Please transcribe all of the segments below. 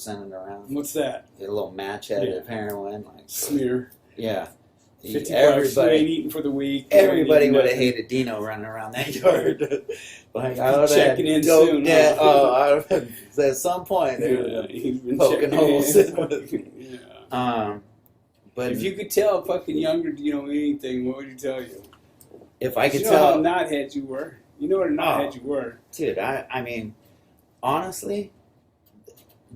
sending around. What's that? A little match head of heroin, like smear. Yeah. 50 Everybody bucks, you ain't eating for the week. Everybody would have hated Dino running around that yard. Like I would have checking in dope soon. debt. Oh, at some point they would have been poking holes in. But if you could tell fucking younger Dino anything, what would you tell you? If I could you know tell, how knothead you were. You know what a knothead you were, dude. I mean, honestly,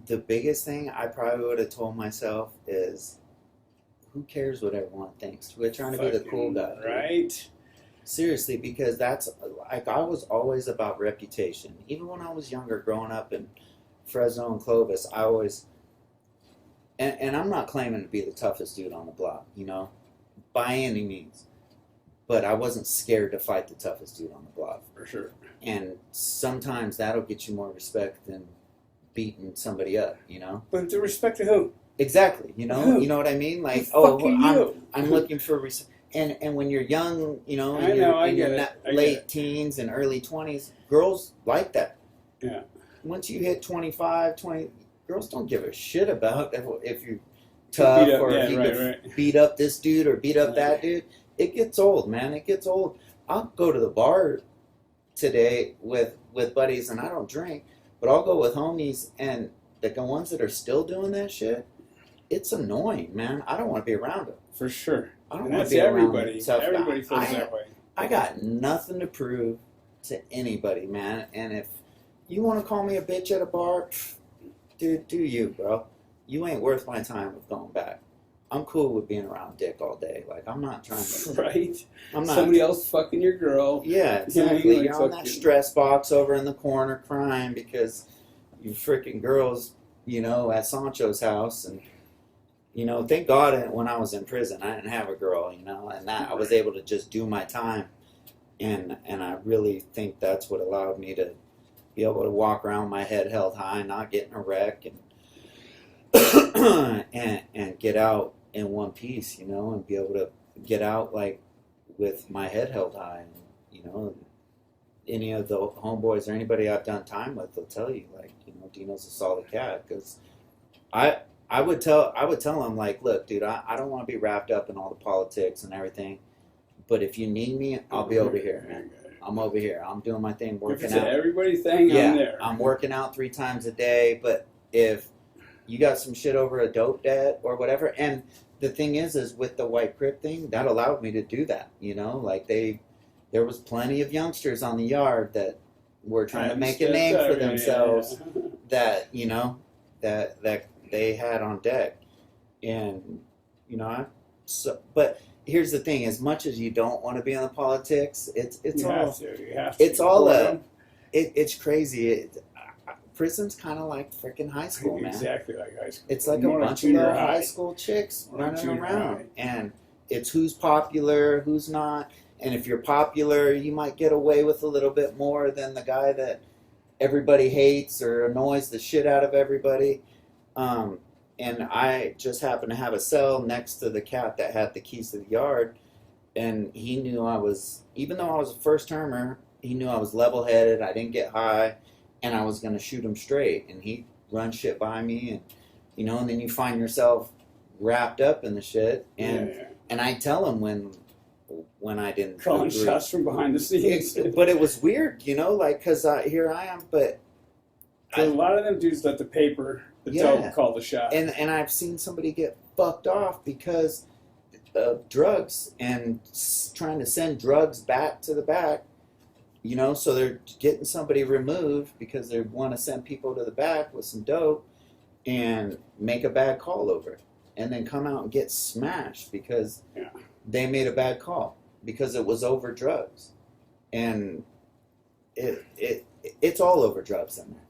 the biggest thing I probably would have told myself is, who cares what everyone thinks? We're trying to be the cool guy, right? Seriously, because that's like I was always about reputation. Even when I was younger, growing up in Fresno and Clovis, I always. And I'm not claiming to be the toughest dude on the block, you know, by any means. But I wasn't scared to fight the toughest dude on the block. For sure. And sometimes that'll get you more respect than beating somebody up, you know? But the respect to who? Exactly, you know? Who? You know what I mean? Like, I'm looking for respect. And when you're young, you know, in your late teens and early 20s, girls like that. Yeah. Once you hit 25, 20... Girls don't give a shit about if you're tough or if you could beat up this dude or beat up that dude. It gets old, man. It gets old. I'll go to the bar today with buddies, and I don't drink, but I'll go with homies, and the ones that are still doing that shit, it's annoying, man. I don't want to be around them. For sure. I don't want to be around tough guys. Everybody feels that way. I got nothing to prove to anybody, man. And if you want to call me a bitch at a bar, dude, do you, bro. You ain't worth my time of going back. I'm cool with being around dick all day. Like, I'm not trying to... Right. I'm not... Somebody else fucking your girl. Yeah, exactly. You're on that stress box over in the corner crying because you freaking girls, you know, at Sancho's house. And, you know, thank God when I was in prison, I didn't have a girl, you know, and that I was able to just do my time. And I really think that's what allowed me to be able to walk around with my head held high, not get in a wreck, and get out in one piece, you know, and be able to get out like with my head held high. And, you know, any of the homeboys or anybody I've done time with will tell you, like, you know, Dino's a solid cat. Because I would tell him, like, look, dude, I don't want to be wrapped up in all the politics and everything, but if you need me, I'll be over here, man. I'm over here. I'm doing my thing, working out. Everybody's thing, yeah, I'm there. I'm working out 3 times a day, but if you got some shit over a dope debt or whatever, and the thing is with the White Crip thing, that allowed me to do that, you know? Like, there was plenty of youngsters on the yard that were trying to make a name for themselves that, you know, that they had on deck. And, you know, but... Here's the thing: as much as you don't want to be in the politics, it's crazy. Prison's kind of like freaking high school, man. Exactly like high school. It's like a bunch of little high school chicks running around, and it's who's popular, who's not. And if you're popular, you might get away with a little bit more than the guy that everybody hates or annoys the shit out of everybody. And I just happened to have a cell next to the cat that had the keys to the yard. And he knew I was, even though I was a first termer, he knew I was level-headed, I didn't get high, and I was going to shoot him straight. And he'd run shit by me, and, you know, and then you find yourself wrapped up in the shit. And and I tell him when I didn't calling shots from behind the scenes. But it was weird, you know, like, because here I am, but... a lot of them dudes let the paper... call the shot. And I've seen somebody get fucked off because of drugs and trying to send drugs back to the back, you know, so they're getting somebody removed because they want to send people to the back with some dope and make a bad call over it and then come out and get smashed because they made a bad call because it was over drugs. And it's all over drugs in there.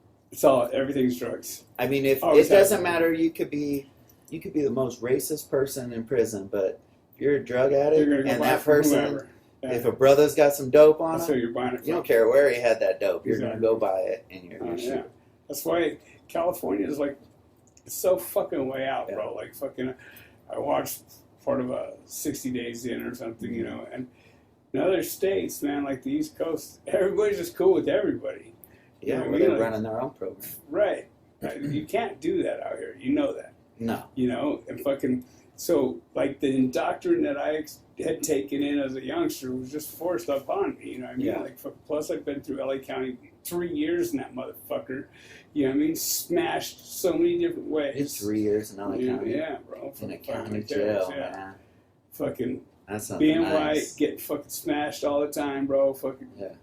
Everything's drugs. I mean, if it doesn't matter, you could be the most racist person in prison, but if you're a drug addict and that person, if a brother's got some dope on him, you're buying it from. You don't care where he had that dope, you're gonna go buy it and you're gonna shoot. That's why California is like it's so fucking way out, bro. Like fucking, I watched part of a 60 Days In or something, you know, and in other states, man, like the East Coast, everybody's just cool with everybody. Yeah, they're running their own program. Right. You can't do that out here. You know that. No. You know, and fucking, so, like, the indoctrination that I had taken in as a youngster was just forced upon me, you know what I mean? Yeah. Like, plus I've been through LA County 3 years in that motherfucker, you know what I mean? Smashed so many different ways. It's 3 years in LA County. Yeah, bro. In a county jail, man. Fucking That's something being nice. white, getting fucking smashed all the time, bro. Fucking, yeah.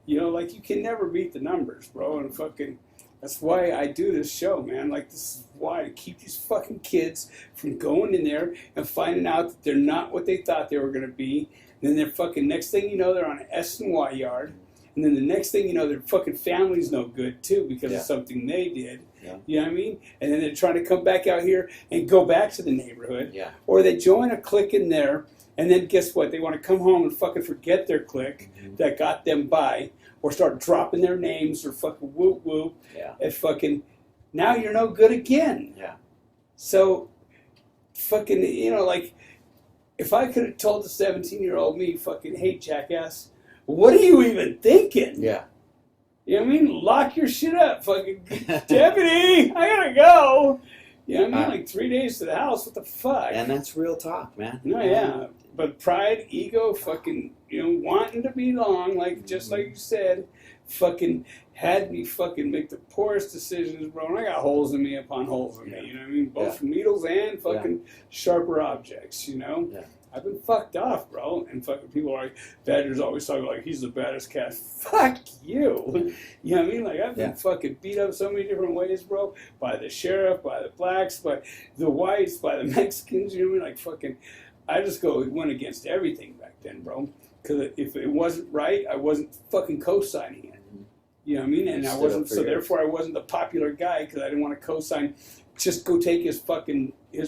You know, like, you can never beat the numbers, bro, and fucking... That's why I do this show, man. Like, this is why, to keep these fucking kids from going in there and finding out that they're not what they thought they were going to be. And then they're fucking, next thing you know, they're on an S and Y yard. And then the next thing you know, their fucking family's no good, too, because of something they did. Yeah. You know what I mean? And then they're trying to come back out here and go back to the neighborhood. Yeah. Or they join a clique in there, and then guess what? They want to come home and fucking forget their clique that got them by. Or start dropping their names or fucking whoop whoop. Yeah. And fucking, now you're no good again. Yeah. So, fucking, you know, like, if I could have told the 17-year-old me, fucking, hey, jackass, what are you even thinking? Yeah. You know what I mean? Lock your shit up, fucking, deputy, I gotta go. You know what I mean? Like 3 days to the house, what the fuck? And that's real talk, man. No, yeah. But pride, ego, fucking, you know, wanting to belong, like, just like you said, fucking had me fucking make the poorest decisions, bro. And I got holes in me upon holes in me, you know what I mean? Both from needles and fucking sharper objects, you know? Yeah. I've been fucked off, bro. And fucking people are like, Badger's always talking like, he's the baddest cat. Fuck you. You know what I mean? Like, I've been fucking beat up so many different ways, bro. By the sheriff, by the blacks, by the whites, by the Mexicans, you know what I mean? Like, fucking, I just went against everything back then, bro. Because if it wasn't right, I wasn't fucking co-signing it. You know what I mean? And I wasn't, so therefore I wasn't the popular guy because I didn't want to co-sign. Just go take his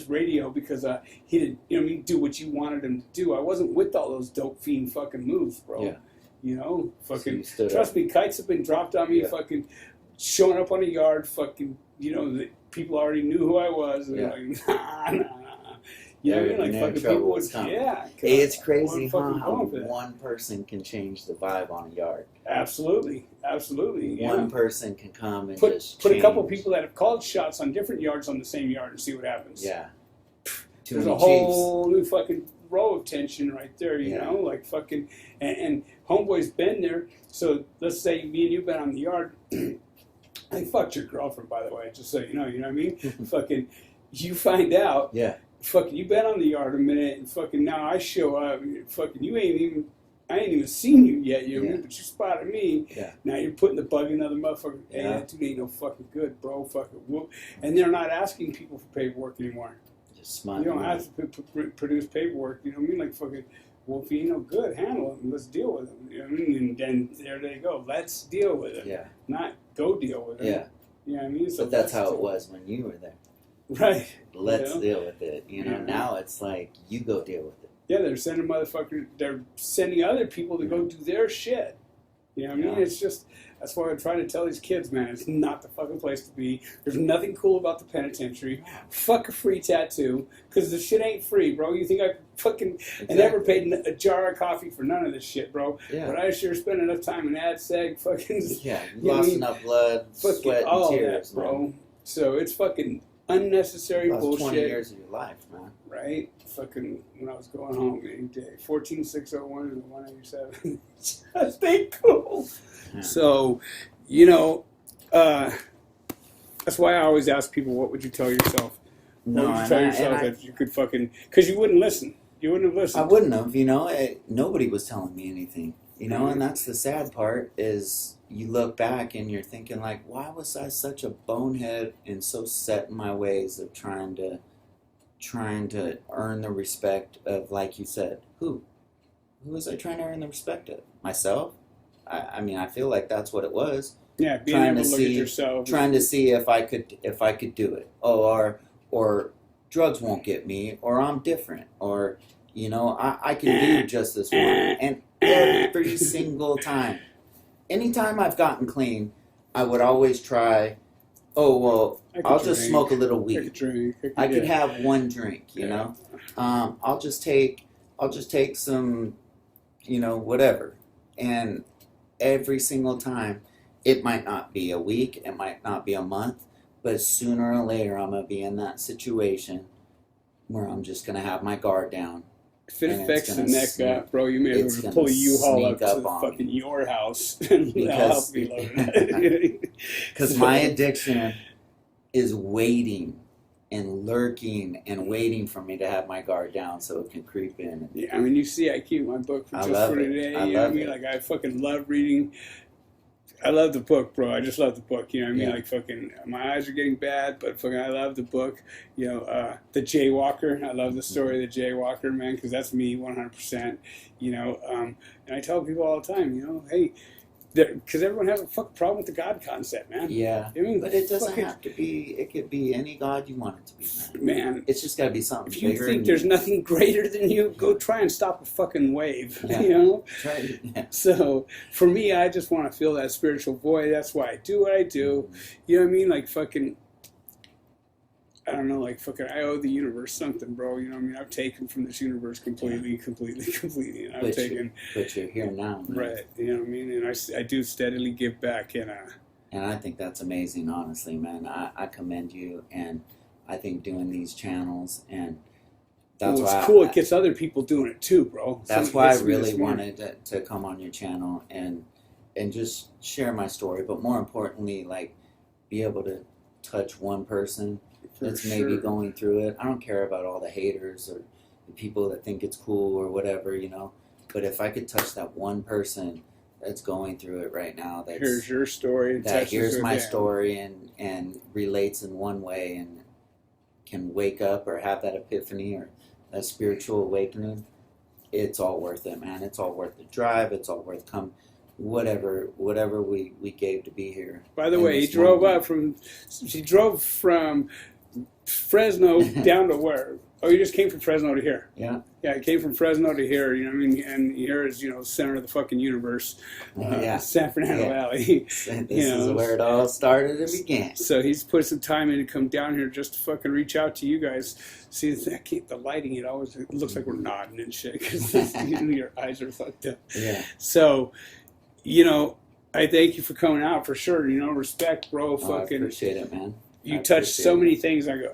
radio because he didn't, you know what I mean, do what you wanted him to do. I wasn't with all those dope fiend fucking moves, bro. Yeah. You know, fucking, so trust me, kites have been dropped on me, fucking showing up on a yard, fucking, you know, the people already knew who I was. And like, nah. You know what I mean? Like, fucking people would, It's crazy how one person can change the vibe on a yard. Absolutely. One person can come and just put a couple people that have called shots on different yards on the same yard and see what happens. Yeah. There's a whole new fucking row of tension right there, you know? Like, fucking, and homeboy's been there. So let's say me and you've been on the yard. I fucked your girlfriend, by the way, just so you know what I mean? Fucking, you find out. Yeah. Fucking, you been on the yard a minute, and fucking now I show up, and fucking, I ain't even seen you yet, you know what I mean? But you spotted me. Yeah. Now you're putting the bug in another motherfucker. Hey, that dude ain't no fucking good, bro. Fucking whoop. And they're not asking people for paperwork anymore. Just smart. You don't have to produce paperwork, you know what I mean? Like, fucking, well, if he ain't no good, handle him. Let's deal with him. You know what I mean? And then there they go. Let's deal with it. Yeah. Not go deal with it. Yeah. You know what I mean? So but that's how it was when you were there. Right. Let's deal with it. You know, now it's like, you go deal with it. Yeah, they're sending other people to go do their shit. You know what I mean? It's just, that's why I try to tell these kids, man, it's not the fucking place to be. There's nothing cool about the penitentiary. Fuck a free tattoo, because the shit ain't free, bro. You think I fucking, I never paid a jar of coffee for none of this shit, bro. Yeah. But I sure spent enough time in AdSeg, fucking. Yeah, you lost enough blood, sweat, and tears, that, bro. Man. So it's fucking unnecessary bullshit. 20 years of your life, man. Right? Fucking, when I was going home any day. 14601 and 187. Just ain't cool. Yeah. So, you know, that's why I always ask people, what would you tell yourself? What would you tell yourself that you could fucking, because you wouldn't listen. You wouldn't have listened. I wouldn't have, you know. Nobody was telling me anything, you know, and that's the sad part is you look back and you're thinking like, why was I such a bonehead and so set in my ways of trying to earn the respect of, like you said, who was I trying to earn the respect of? Myself? I mean, I feel like that's what it was. Yeah, being able to look at yourself. Trying to see if I could do it. Oh, or drugs won't get me, or I'm different, or, you know, I can do just this one. And every single time, anytime I've gotten clean, I would always try, oh, well, I'll just smoke a little weed. I could have one drink, you know. I'll just take some, you know, whatever. And every single time, it might not be a week, it might not be a month, But sooner or later, I'm going to be in that situation where I'm just going to have my guard down. If it affects the neck up, bro, you may as well pull a U-Haul up to fucking your house and I'll help me load it. Because my addiction is waiting and lurking and waiting for me to have my guard down so it can creep in. Yeah, I mean, you see, I keep my book for just for today. You know what I mean? Like, I fucking love reading. I love the book, bro. I just love the book. You know what I mean? Like, fucking, my eyes are getting bad, but fucking, I love the book. You know, the Jaywalker. I love the story of the Jaywalker, man, because that's me 100%. You know, and I tell people all the time, you know, hey, because everyone has a fucking problem with the God concept, man. Yeah, I mean, but it doesn't have to be. It could be any God you want it to be, man. Man, it's just got to be something. If you think there's nothing greater than you, go try and stop a fucking wave. Yeah. You know. Right. Yeah. So for me, I just want to feel that spiritual void. That's why I do what I do. You know what I mean? Like fucking. I don't know, like fucking, I owe the universe something, bro. You know what I mean? I've taken from this universe completely. And I've taken. But you're here now, man. Right. You know what I mean? And I do steadily give back. And I think that's amazing, honestly, man. I commend you, and I think doing these channels, and that's why it's cool. It gets other people doing it too, bro. That's why I really wanted to come on your channel and just share my story, but more importantly, like, be able to touch one person that's maybe going through it. I don't care about all the haters or the people that think it's cool or whatever, you know. But if I could touch that one person that's going through it right now, that's here's your story. That here's my story and relates in one way and can wake up or have that epiphany or that spiritual awakening, it's all worth it, man. It's all worth the drive. It's all worth whatever we gave to be here. By the way, he drove from Fresno down to where? Oh, you just came from Fresno to here. Yeah. Yeah, I came from Fresno to here, you know what I mean? And here is, you know, center of the fucking universe. San Fernando Valley. This is where it all started and began. So he's put some time in to come down here just to fucking reach out to you guys. See, the lighting, it looks like we're nodding and shit because your eyes are fucked up. Yeah. So, you know, I thank you for coming out for sure. You know, respect, bro. Fucking. I appreciate it, man. You touch so many things. I go,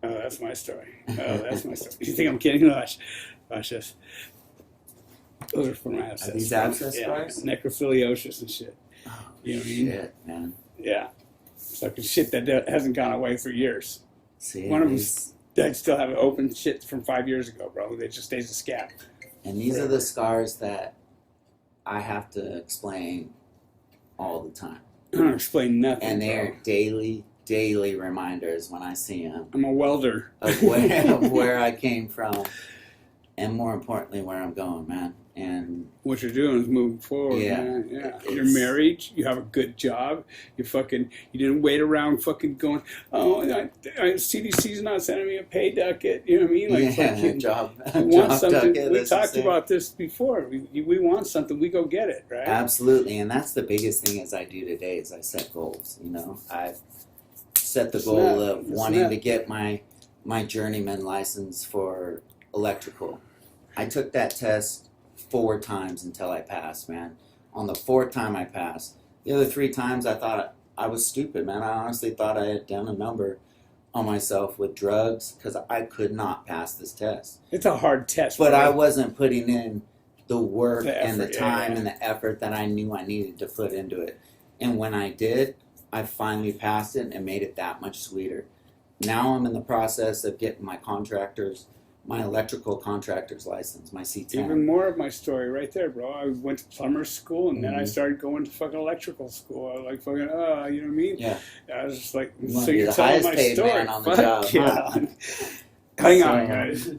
oh, that's my story. Oh, that's my story. You think I'm kidding? Watch this. Those are for my abscess. Are these abscess scars? Necrophiliosis and shit. Oh, you know what shit, I mean? Man. Yeah. Fucking shit that hasn't gone away for years. See, one of them, I still have open shit from 5 years ago, bro. It just stays a scab. And these are the scars that I have to explain all the time. I don't explain nothing. And they're daily reminders when I see them. I'm a welder. Of where I came from, and more importantly, where I'm going, man. And what you're doing is moving forward, man. Yeah. You're married. You have a good job. You didn't wait around fucking going, oh, CDC's not sending me a pay ducket. You know what I mean? Like, fucking, job something. ducket. We talked about this before. We want something. We go get it, right? Absolutely. And that's the biggest thing as I do today is I set goals. You know, I've set the goal of wanting to get my journeyman license for electrical. I took that test 4 times until I passed, man. On the 4th time I passed. The other 3 times I thought I was stupid, man. I honestly thought I had done a number on myself with drugs because I could not pass this test. It's a hard test. But I wasn't putting in the work and the time and the effort that I knew I needed to put into it. And when I did, I finally passed it and made it that much sweeter. Now I'm in the process of getting my electrical contractor's license, my C10. Even more of my story right there, bro. I went to plumber school, and then I started going to fucking electrical school. I was like, fucking, you know what I mean? Yeah. I was just like, so you're telling my story. Man on the job. Yeah. Hang on, guys.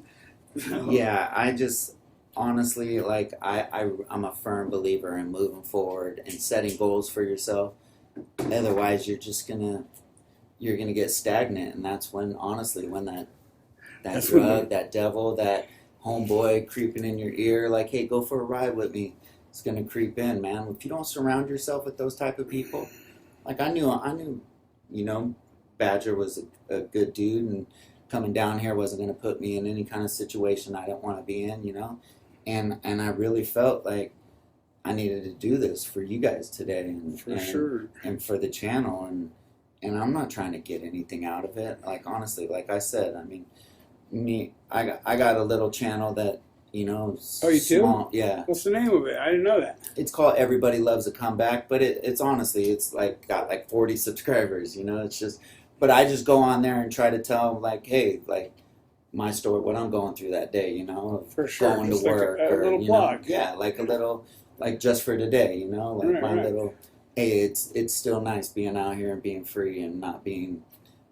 Yeah, I just, honestly, like, I'm a firm believer in moving forward and setting goals for yourself. Otherwise, you're gonna get stagnant, and that's when, honestly, when that drug, that devil, that homeboy creeping in your ear, like, hey, go for a ride with me, it's gonna creep in, man. If you don't surround yourself with those type of people, like I knew, you know, Badger was a good dude, and coming down here wasn't gonna put me in any kind of situation I didn't want to be in, you know, and I really felt like I needed to do this for you guys today, and for the channel, and I'm not trying to get anything out of it. Like, honestly, like I said, I mean, I got a little channel that, you know, Oh, you do? small, yeah. What's the name of it? I didn't know that. It's called Everybody Loves a Comeback, but it's honestly, it's like got like 40 subscribers, you know. It's just, but I just go on there and try to tell them, like, hey, like, my story, what I'm going through that day, you know, For sure. going Just to like work, a or, little you blog. know, yeah, like a little, like just for today, you know, like Right, my right. little, hey, it's still nice being out here and being free and not being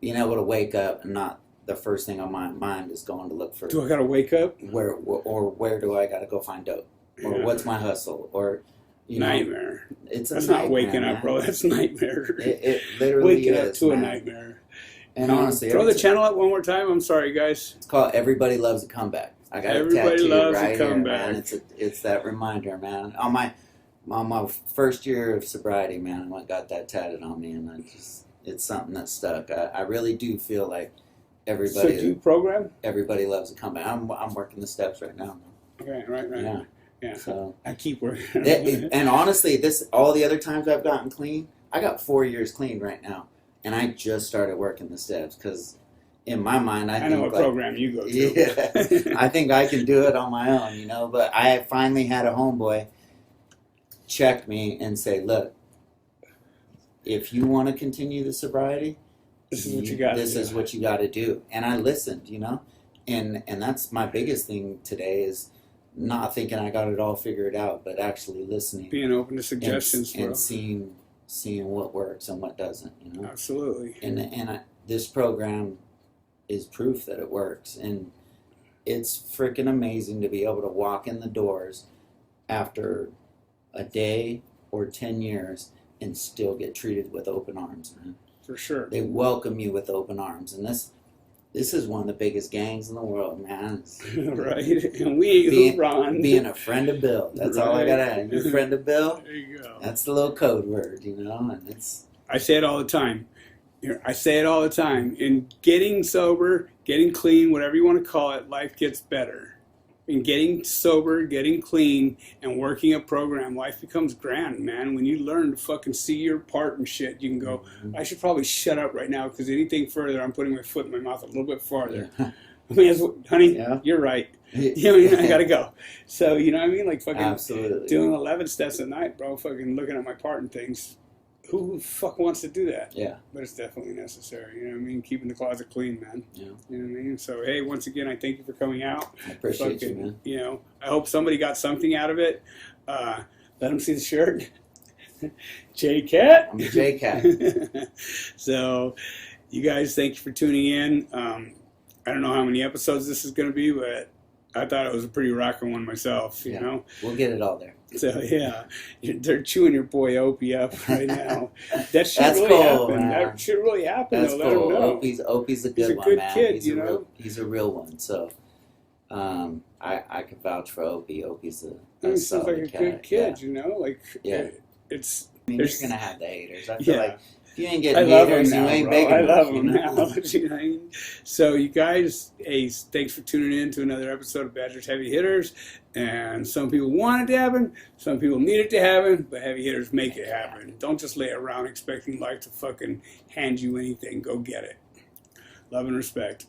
able to wake up and not the first thing on my mind is going to look for Do I gotta wake up? where do I got to go find dope, or Yeah. what's my hustle, or, you know, Nightmare. it's a That's nightmare, not waking up, man. bro. That's nightmare. It literally Waking is, up to man. a nightmare. And honestly, throw every the channel up one more time. I'm sorry, guys. It's called Everybody Loves a Comeback. I got Everybody it tattooed loves a right here, comeback. man. It's that reminder, man. On my first year of sobriety, man, I got that tatted on me, and it's something that stuck. I really do feel like So do you everybody program? loves a comeback. I'm working the steps right now. Okay, right. Yeah. Yeah. So I keep working. and honestly, all the other times I've gotten clean, I got 4 years clean right now, and I just started working the steps because in my mind, I think know what like, program you go to. yeah, I think I can do it on my own, you know. But I finally had a homeboy check me and say, "Look, if you want to continue the sobriety, This is what you got. This is what you got to do." And I listened, you know, and that's my biggest thing today is not thinking I got it all figured out, but actually listening, Being open to suggestions, and bro. seeing what works and what doesn't, you know. Absolutely. And this program is proof that it works, and it's freaking amazing to be able to walk in the doors after a day or 10 years and still get treated with open arms, man. For sure. They welcome you with open arms, and this is one of the biggest gangs in the world, man. Right. And we Ron. Being a friend of Bill. That's all I gotta add. You're a friend of Bill? There you go. That's the little code word, you know, and it's... I say it all the time. I say it all the time. In getting sober, getting clean, whatever you want to call it, life gets better. In getting sober, getting clean, and working a program, life becomes grand, man. When you learn to fucking see your part and shit, you can go, I should probably shut up right now because anything further, I'm putting my foot in my mouth a little bit farther. Yeah. I mean, honey, Yeah. you're right. You know, I gotta go. So, you know what I mean? Like fucking Absolutely. doing 11 steps at night, bro, fucking looking at my part and things. Who the fuck wants to do that? Yeah. But it's definitely necessary. You know what I mean? Keeping the closet clean, man. Yeah. You know what I mean? So, hey, once again, I thank you for coming out. I appreciate you, Fucking, man. you know, I hope somebody got something out of it. Let them see the shirt. J-Cat. I'm a J-Cat. So, you guys, thank you for tuning in. I don't know how many episodes this is going to be, but I thought it was a pretty rocking one myself, you know? We'll get it all there. So, yeah, they're chewing your boy Opie up right now. That shit That's really cool, happened. man. That shit really happened. That's Though. Let him cool. know. Opie's a good He's a one, good man. kid, he's you a know? real, he's a real one. So, I can vouch for Opie. Opie's a He seems like solid a cat. good kid, Yeah. you know? Like, Yeah. it's... I mean, you're There's- gonna have the haters. I feel Yeah. like if you ain't I getting love him haters, now, you ain't bro. big I enough. love him you know? now. You know what I mean? So, you guys, hey, thanks for tuning in to another episode of Badger's Heavy Hitters. And some people want it to happen, some people need it to happen, but heavy hitters make it happen. Don't just lay around expecting life to fucking hand you anything. Go get it. Love and respect.